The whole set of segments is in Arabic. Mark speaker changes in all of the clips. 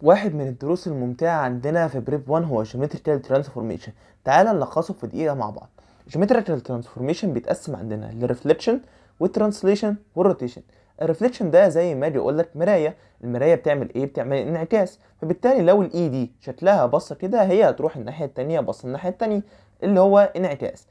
Speaker 1: واحد من الدروس الممتعة عندنا في بريب 1 هو جيومتريكال ترانسفورميشن. تعالى نلخصه في دقيقة مع بعض. جيومتريكال ترانسفورميشن بيتقسم عندنا للريفليكشن والترانسليشن والروتيشن. الريفليكشن ده زي ما اجي اقول لك مراية، المراية بتعمل ايه؟ بتعمل انعكاس، فبالتالي لو الاي دي شكلها بصة كده هي هتروح الناحية التانية بصة الناحية التانية اللي هو انعكاس.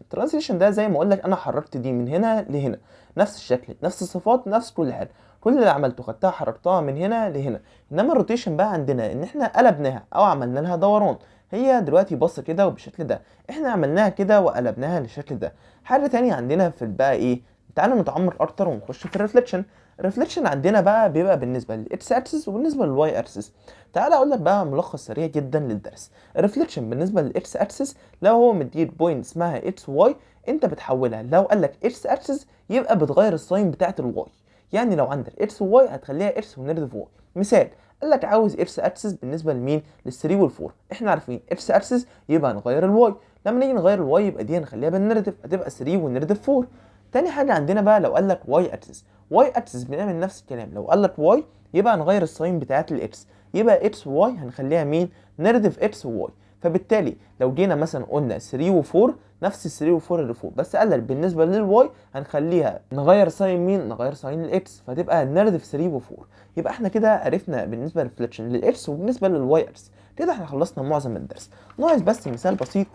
Speaker 1: ترانسليشن ده زي ما اقول لك انا حركت دي من هنا لهنا، نفس الشكل نفس الصفات نفس كل حاجة، كل اللي عملته خدتها حركتها من هنا لهنا. انما الروتيشن بقى عندنا ان احنا قلبناها او عملنا لها دوران، هي دلوقتي باصه كده وبالشكل ده، احنا عملناها كده وقلبناها للشكل ده. حاجه تانية عندنا في بقى ايه، تعالوا نتعمق اكتر ونخش في الريفليكشن. الريفليكشن عندنا بقى بيبقى بالنسبه للاكس اكسس وبالنسبه للواي اكسس. تعالى اقول لك بقى ملخص سريع جدا للدرس. الريفليكشن بالنسبه للاكس اكسس لو هو مديك بوينت اسمها اكس واي، انت بتحولها، لو قال لك اكس اكسس يبقى بتغير الساين بتاعت الواي. يعني لو عندك اكس وواي هتخليها اكس ونيجاتيف واي. مثال، قال لك عاوز اكس اكسس بالنسبه لمين؟ لل3 وال4. احنا عارفين اكس اكسس يبقى هنغير الواي، لما نيجي نغير الواي يبقى دي هنخليها بالنيجاتيف، هتبقى 3 والنيجاتيف 4. تاني حاجه عندنا بقى لو قال لك واي اكسس، واي اكسس بنعمل نفس الكلام، لو قال لك واي يبقى هنغير الساين بتاعت الاكس، يبقى اكس وواي هنخليها مين؟ نيجاتيف اكس وواي. فبالتالي لو جينا مثلا قلنا 3 و4 نفس ال 3 و4 اللي فوق، بس قال لك بالنسبه للواي هنخليها نغير ساين مين؟ نغير ساين الاكس، فتبقى نيجاتيف 3 و4. يبقى احنا كده عرفنا بالنسبه للريفليكشن للاكس وبالنسبه للواي اكس. كده احنا خلصنا معظم الدرس. ناقص بس مثال بسيط.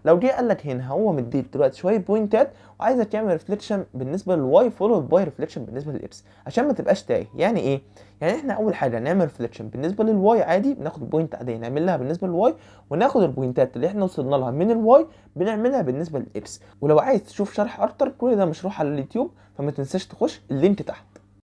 Speaker 1: لو جه قال لك هنا هو مديك دلوقتي شويه بوينتات وعايزك تعمل ريفليكشن بالنسبه للواي فولود باي ريفليكشن بالنسبه للاكس عشان ما تبقاش تايه. يعني ايه؟ يعني احنا اول حاجه نعمل ريفليكشن بالنسبه للواي عادي، بناخد بوينت عاديه نعمل لها بالنسبه للواي، وناخد البوينتات اللي احنا وصلنا لها من الواي بنعملها بالنسبه للاكس. ولو عايز تشوف شرح اكتر كل ده مشروح على اليوتيوب، فما تنساش تخش اللينك تحت.